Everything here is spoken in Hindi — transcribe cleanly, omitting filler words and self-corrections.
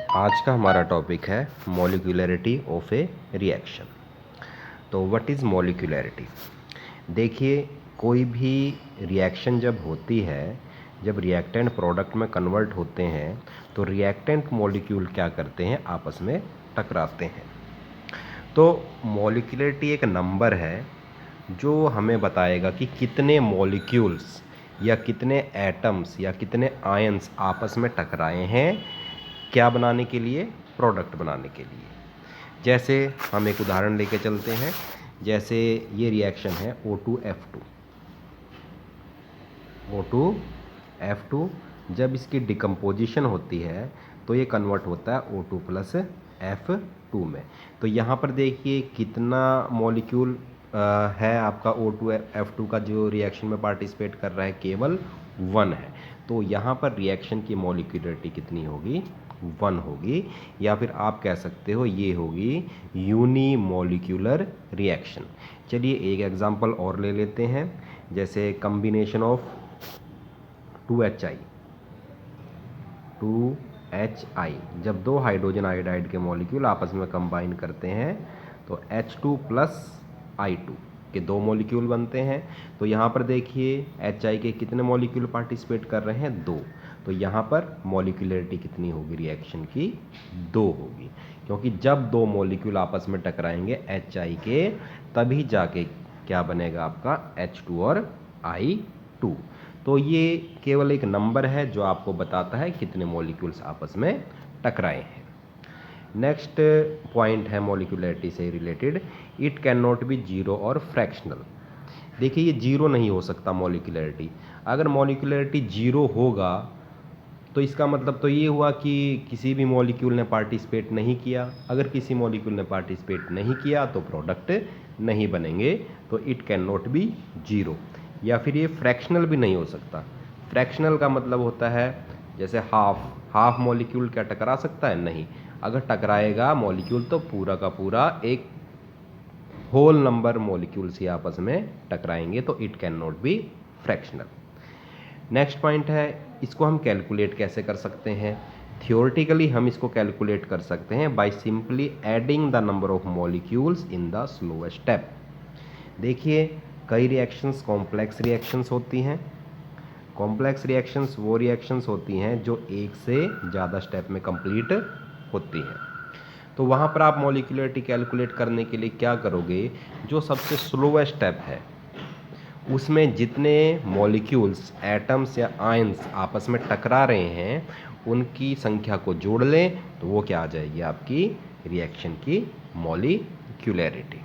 आज का हमारा टॉपिक है मॉलिक्यूलरिटी ऑफ ए रिएक्शन। तो व्हाट इज़ मॉलिक्यूलरिटी? देखिए, कोई भी रिएक्शन जब होती है, जब रिएक्टेंट प्रोडक्ट में कन्वर्ट होते हैं तो रिएक्टेंट मॉलिक्यूल क्या करते हैं, आपस में टकराते हैं। तो मॉलिक्यूलरिटी एक नंबर है जो हमें बताएगा कि कितने मॉलिक्यूल्स या कितने एटम्स या कितने आयंस आपस में टकराए हैं, क्या बनाने के लिए, प्रोडक्ट बनाने के लिए। जैसे हम एक उदाहरण लेके चलते हैं। जैसे ये रिएक्शन है O2F2। O2F2 जब इसकी डिकम्पोजिशन होती है तो ये कन्वर्ट होता है O2 प्लस F2 में। तो यहाँ पर देखिए कितना मॉलिक्यूल है आपका O2F2 का जो रिएक्शन में पार्टिसिपेट कर रहा है, केवल 1 है। तो यहाँ पर रिएक्शन की मॉलिक्यूलरिटी कितनी होगी, 1 होगी। या फिर आप कह सकते हो ये होगी यूनिमॉलिक्यूलर रिएक्शन। चलिए एक एग्जांपल और ले लेते हैं। जैसे कम्बिनेशन ऑफ 2HI, जब दो हाइड्रोजन आयोडाइड के मॉलिक्यूल आपस में कंबाइन करते हैं तो H2 प्लस I2 के दो मॉलिक्यूल बनते हैं। तो यहाँ पर देखिए HI के कितने मॉलिक्यूल पार्टिसिपेट कर रहे हैं, 2। तो यहाँ पर मॉलिक्यूलरिटी कितनी होगी रिएक्शन की, 2 होगी। क्योंकि जब दो मॉलिक्यूल आपस में टकराएंगे HI के, तभी जाके क्या बनेगा आपका H2 और I2। तो ये केवल एक नंबर है जो आपको बताता है कितने मॉलिक्यूल्स आपस में टकराए हैं। नेक्स्ट पॉइंट है मॉलिक्यूलरिटी से related, it can not be zero और फ्रैक्शनल। देखिए ये जीरो नहीं हो सकता मॉलिक्यूलरिटी। अगर मॉलिक्यूलरिटी जीरो होगा तो इसका मतलब तो ये हुआ कि किसी भी मॉलिक्यूल ने पार्टिसिपेट नहीं किया। अगर किसी मॉलिक्यूल ने पार्टिसिपेट नहीं किया तो प्रोडक्ट नहीं बनेंगे। तो it can not be zero. या फिर ये फ्रैक्शनल भी नहीं हो सकता। फ्रैक्शनल का मतलब होता है जैसे हाफ मॉलिक्यूल क्या टकरा सकता है, नहीं। अगर टकराएगा मॉलिक्यूल तो पूरा का पूरा एक होल नंबर मॉलिक्यूल्स ही आपस में टकराएंगे, तो it can not be fractional. Next point है, इसको हम कैलकुलेट कैसे कर सकते हैं। थियोरेटिकली हम इसको कैलकुलेट कर सकते हैं by simply adding the number of molecules in the slowest step. देखिए कई रिएक्शंस कॉम्प्लेक्स रिएक्शंस होती हैं। कॉम्प्लेक्स रिएक्शंस वो रिएक्शंस होती हैं जो एक से ज़्यादा स्टेप में कंप्लीट होती हैं। तो वहाँ पर आप मॉलिक्यूलरिटी कैलकुलेट करने के लिए क्या करोगे, जो सबसे स्लोएस्ट स्टेप है उसमें जितने मॉलिक्यूल्स, एटम्स या आयंस आपस में टकरा रहे हैं उनकी संख्या को जोड़ लें, तो वो क्या आ जाएगी, आपकी रिएक्शन की मॉलिक्यूलरिटी।